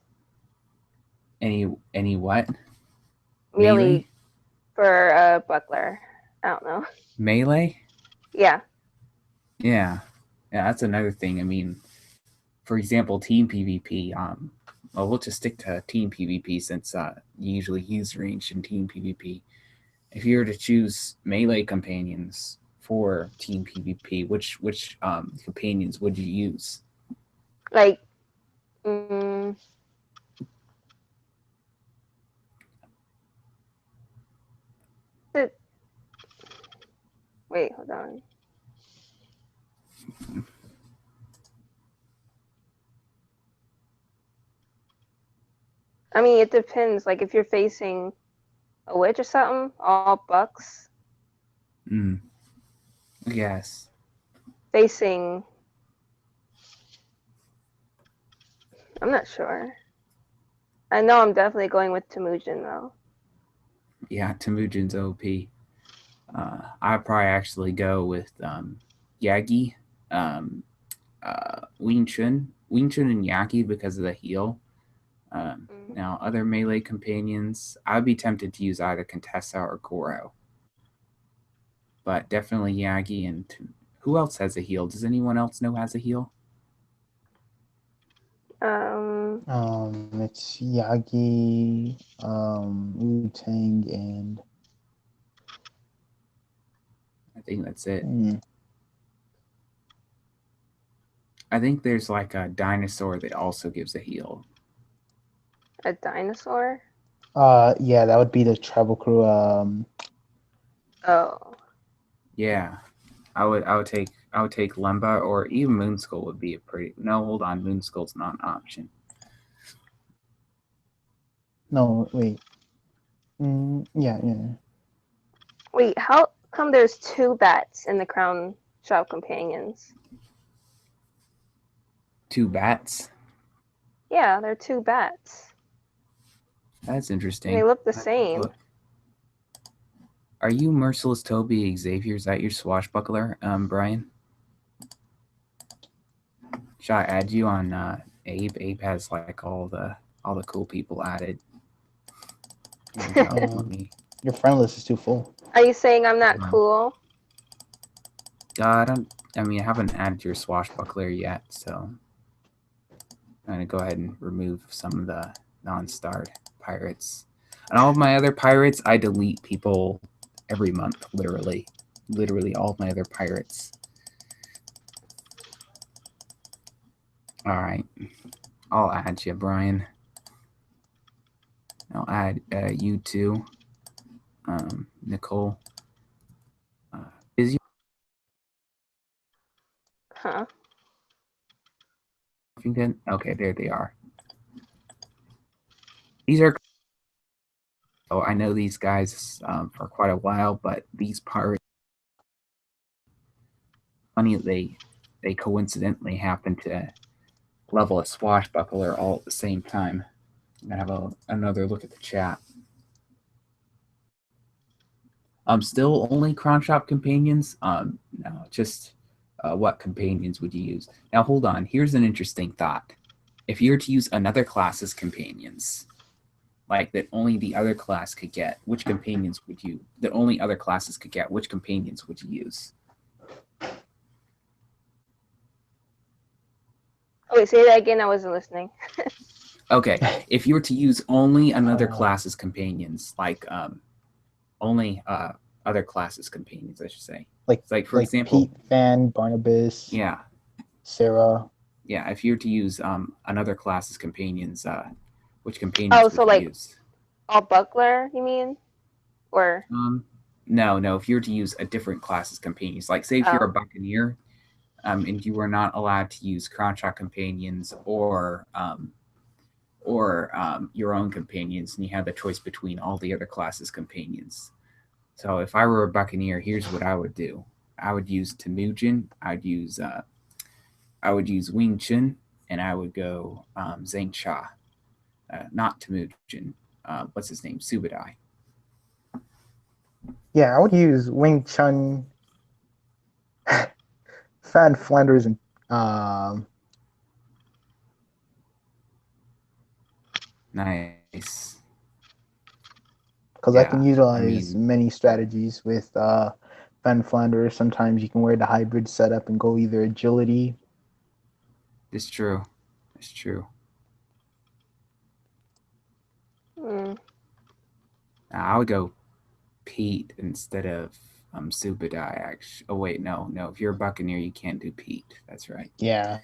Any what? Melee for Buckler. I don't know. Melee? Yeah. Yeah, that's another thing. I mean, for example, team PvP. Well, we'll just stick to team PvP since you usually use range in team PvP. If you were to choose melee companions for team PvP, which companions would you use? Like, wait, hold on. I mean, it depends. Like, if you're facing a witch or something, all bucks, Yes. facing. I'm not sure. I know I'm definitely going with Temujin though. Yeah, Temujin's OP. I'd probably actually go with Yagi, um, Wing Chun, and Yagi because of the heal. Now, other melee companions, I'd be tempted to use either Contessa or Goro, but definitely Yagi and who else has a heal? Does anyone else know has a heal? It's Yagi, Wu-Tang, and I think that's it. hmm. I think there's like a dinosaur that also gives a heal. A dinosaur? Yeah, that would be the tribal crew. Oh. Yeah, I would take Lemba, or even Moonskull would be a pretty. No, hold on, Moonskull's not an option. No, wait. Yeah. Wait, how come there's 2 bats in the Crown Shop Companions? 2 bats. Yeah, they're 2 bats. That's interesting. And they look the same. Look. Are you Merciless Toby Xavier? Is that your swashbuckler, Brian? Should I add you on Abe? Abe has like all the cool people added. Your friend list is too full. Are you saying I'm not cool? I haven't added your swashbuckler yet, so I'm gonna go ahead and remove some of the non-starred pirates. And all of my other pirates, I delete people every month, literally all of my other pirates. All right, I'll add you, Brian. I'll add you too, Nicole. Is you? Huh? Okay, there they are. These are. Oh, I know these guys for quite a while, but these pirates. Funny they coincidentally happen to level a swashbuckler all at the same time. I'm gonna have another look at the chat. Still only cron shop companions. No, just what companions would you use? Now hold on. Here's an interesting thought. If you were to use another class's companions, like that only the other class could get, which companions would you? That only other classes could get, which companions would you use? Oh, wait, say that again. I wasn't listening. Okay, if you were to use only another class's companions, like only other classes companions, I should say. Like for example, Pete, Fan, Barnabas. Yeah. Sarah. Yeah, if you were to use another class's companions, which companions would you use? All buckler, you mean? Or no. If you were to use a different class's companions, like say if you're a buccaneer, and you were not allowed to use Cronshot companions or your own companions, and you had the choice between all the other classes' companions. So if I were a buccaneer, here's what I would do. I would use Temujin. I would use Wing Chun, and I would go Zhang Cha. Not Temujin. What's his name? Subadai. Yeah, I would use Wing Chun, Fan Flanders, and Nice. Because I can utilize many strategies with Fan Flanders. Sometimes you can wear the hybrid setup and go either agility. It's true. I would go Pete instead of Subadai. Actually, oh wait, no. If you're a buccaneer, you can't do Pete. That's right. Yeah,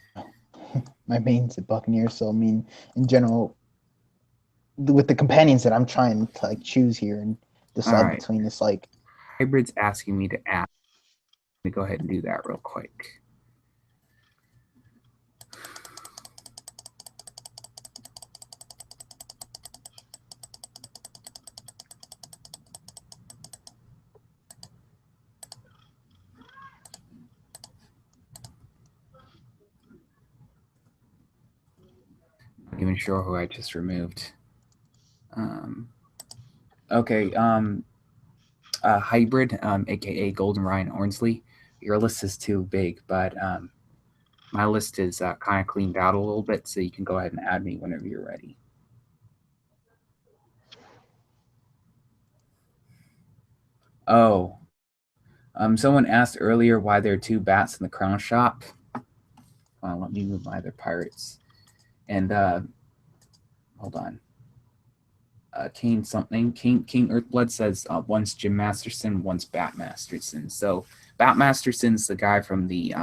my main's a buccaneer, so I mean, in general, with the companions that I'm trying to like choose here and decide between, it's like hybrid's asking me to add. Let me go ahead and do that real quick. sure who I just removed. Okay, Hybrid, aka Golden Ryan Ornsley. Your list is too big, but my list is kind of cleaned out a little bit, so you can go ahead and add me whenever you're ready. Oh, someone asked earlier why there are two bats in the crown shop. Let me move my other pirates. And hold on. Kane something. King Earthblood says one's Jim Masterson, one's Bat Masterson. So Bat Masterson's the guy from the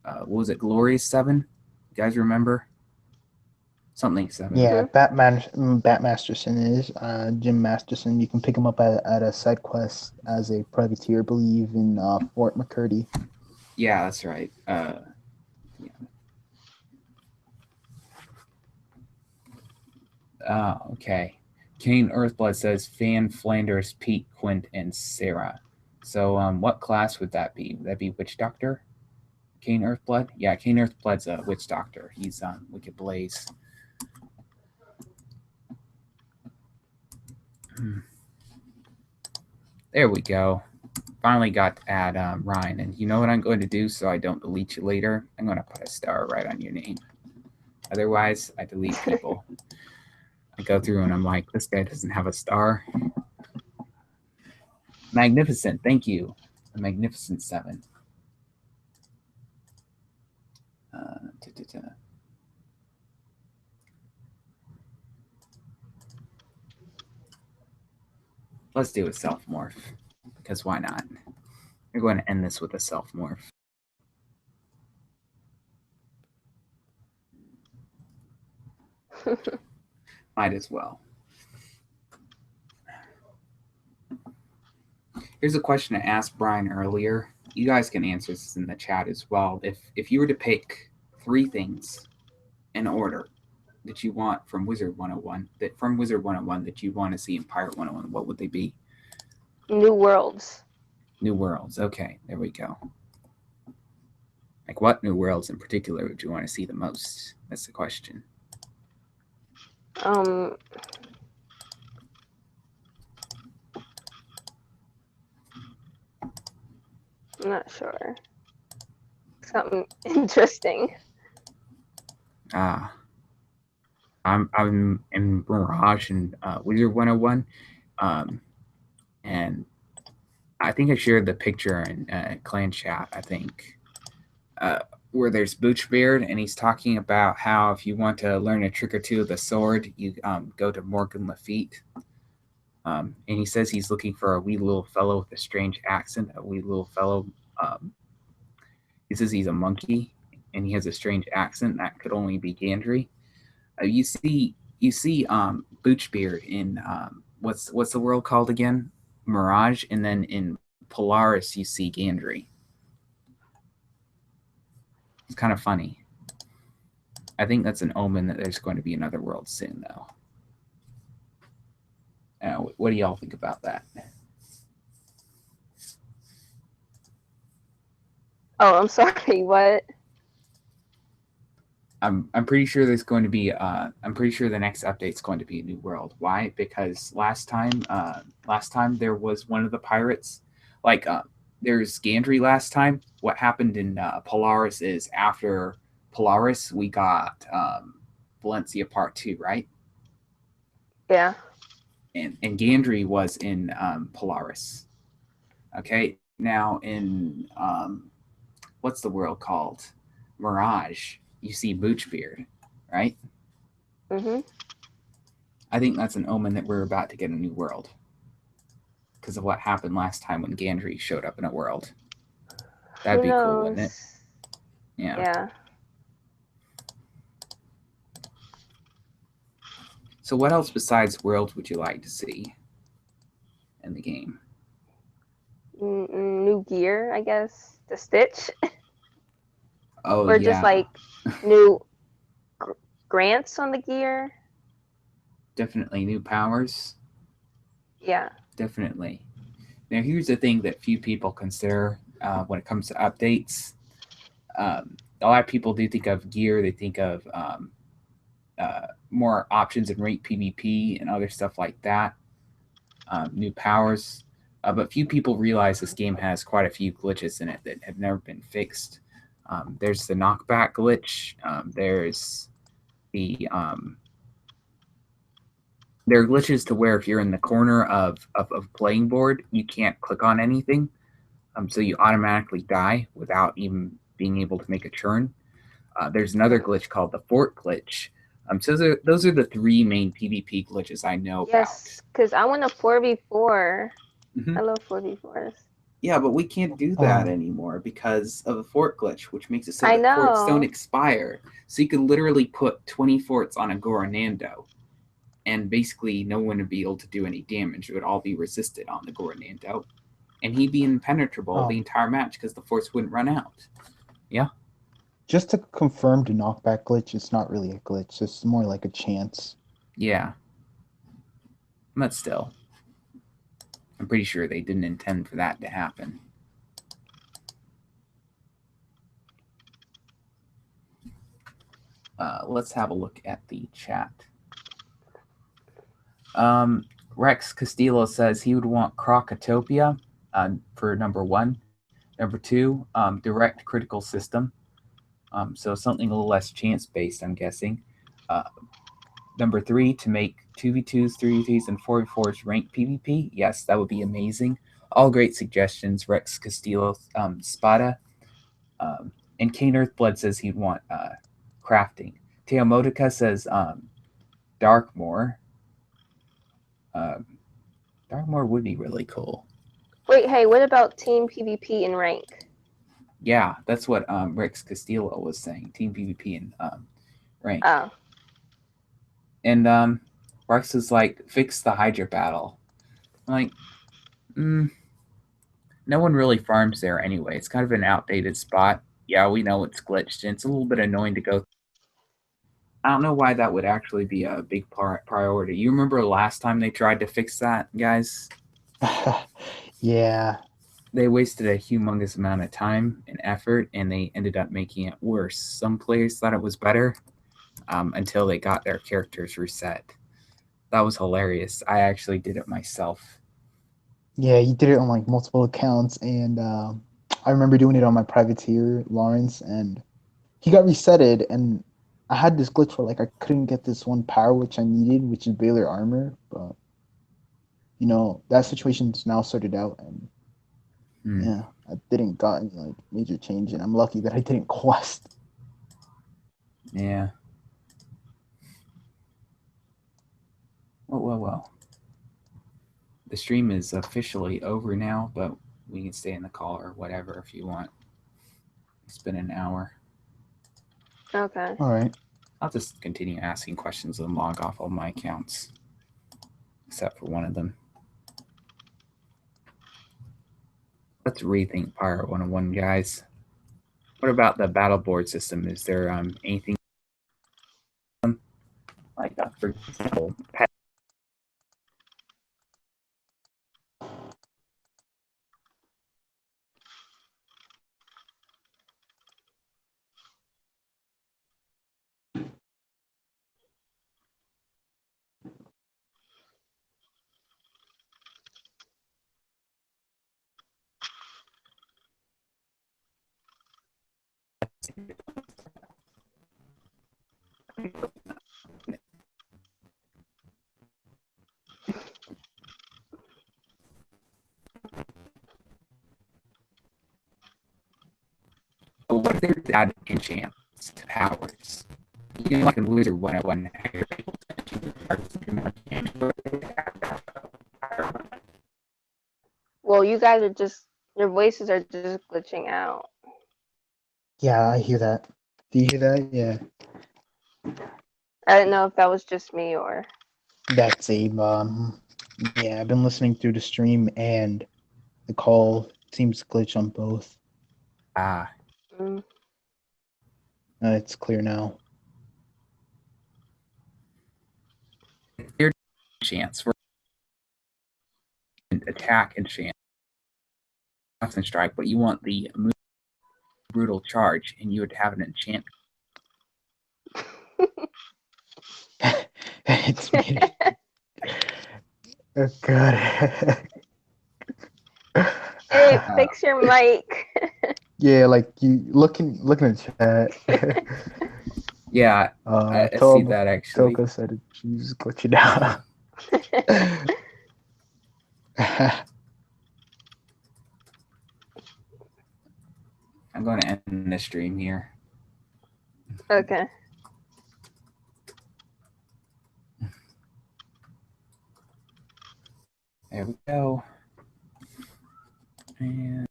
what was it, Glorious 7? You guys remember? Something 7. Yeah, Bat Masterson is Jim Masterson. You can pick him up at a side quest as a privateer, I believe, in Fort McCurdy. Yeah, that's right. Okay. Kane Earthblood says Fan, Flanders, Pete, Quint, and Sarah. So what class would that be? Would that be Witch Doctor? Kane Earthblood? Yeah, Kane Earthblood's a Witch Doctor. He's on Wicked Blaze. There we go. Finally got to add Ryan. And you know what I'm going to do so I don't delete you later? I'm going to put a star right on your name. Otherwise, I delete people. I go through and I'm like, this guy doesn't have a star. Magnificent. Thank you. The Magnificent 7. Let's do a self-morph, because why not? We're going to end this with a self-morph. Might as well. Here's a question I asked Brian earlier. You guys can answer this in the chat as well. If you were to pick 3 things in order that you want from Wizard 101, that you want to see in Pirate 101, what would they be? New worlds. New worlds. Okay, there we go. Like what new worlds in particular would you want to see the most? That's the question. I'm not sure. Something interesting. I'm in Mirage and Wizard 101, and I think I shared the picture in clan chat. I think where there's Boochbeard, and he's talking about how if you want to learn a trick or two with the sword, you go to Morgan Lafitte. And he says he's looking for a wee little fellow with a strange accent. A wee little fellow. He says he's a monkey, and he has a strange accent. That could only be Gandry. You see Boochbeard in what's the world called again? Mirage, and then in Polaris you see Gandry. It's kind of funny. I think that's an omen that there's going to be another world soon, though. What do y'all think about that? Oh, I'm sorry. What? I'm pretty sure there's going to be. I'm pretty sure the next update's going to be a new world. Why? Because last time there was one of the pirates. Like there's Gandry last time. What happened in Polaris is after Polaris we got Valencia Part 2, right? Yeah. And Gandry was in Polaris. Okay, now in what's the world called? Mirage. You see Boochbeard, right? Mm-hmm. I think that's an omen that we're about to get a new world because of what happened last time when Gandry showed up in a world. That'd be cool, wouldn't it? Yeah. Yeah. So what else besides worlds would you like to see in the game? New gear, I guess. The Stitch. Oh, or yeah. just like new grants on the gear. Definitely new powers. Yeah. Definitely. Now, here's the thing that few people consider when it comes to updates. A lot of people do think of gear. They think of more options in ranked PvP and other stuff like that. New powers. But few people realize this game has quite a few glitches in it that have never been fixed. There's the knockback glitch. There's the there are glitches to where if you're in the corner of playing board, you can't click on anything. So you automatically die without even being able to make a turn. There's another glitch called the fort glitch. So those are the three main PvP glitches I know Yes, because I want a 4v4. about. I love 4v4s. Yeah, but we can't do that anymore because of the fort glitch, which makes it so I that forts don't know. expire. So you could literally put 20 forts on a Goronando, and basically no one would be able to do any damage. It would all be resisted on the Goronando, and he'd be impenetrable the entire match because the forts wouldn't run out. Yeah. Just to confirm the knockback glitch, it's not really a glitch. It's more like a chance. Yeah. But still, I'm pretty sure they didn't intend for that to happen. Let's have a look at the chat. Rex Castillo says he would want Crocotopia for number 1. Number 2, direct critical system. So something a little less chance based, I'm guessing. Number 3, to make 2v2s, 3v3s, and 4v4s ranked PvP. Yes, that would be amazing. All great suggestions. Rex Castillo, Spada. And Kane Earthblood says he'd want crafting. Teomotica says Darkmoor. Darkmoor would be really cool. Wait, hey, what about team PvP and rank? Yeah, that's what Rex Castillo was saying. Team PvP and rank. Oh. And Rex is like, fix the Hydra battle. I'm like, no one really farms there anyway. It's kind of an outdated spot. Yeah, we know it's glitched, and it's a little bit annoying to go. I don't know why that would actually be a big priority. You remember last time they tried to fix that, guys? Yeah. They wasted a humongous amount of time and effort, and they ended up making it worse. Some players thought it was better until they got their characters reset. That was hilarious. I actually did it myself. Yeah, you did it on like multiple accounts, and I remember doing it on my privateer, Lawrence, and he got resetted, and I had this glitch where like I couldn't get this one power which I needed, which is Baylor armor, but you know that situation's now sorted out, and yeah, I didn't got any like major change, and I'm lucky that I didn't quest. Yeah. Well. The stream is officially over now, but we can stay in the call or whatever if you want. It's been an hour. Okay. All right. I'll just continue asking questions and log off all my accounts, except for one of them. Let's rethink Pirate 101, guys. What about the battle board system? Is there anything like that, for example, pet? What if there's added enchants to powers? You know, like in Wizard 101, you're able to do cards too much damage. Well, you guys are just, your voices are just glitching out. Yeah, I hear that. Do you hear that? Yeah. I didn't know if that was just me or. That's a yeah, I've been listening through the stream and the call seems to glitch on both. Ah. It's clear now. Your chance for attack and chance and strike, but you want the brutal charge, and you would have an enchant. It's muted. Oh god. Hey, fix your mic. Yeah, like you looking at chat. Yeah, I see that actually. Toko said she's glitching out. I'm going to end the stream here. Okay. There we go. And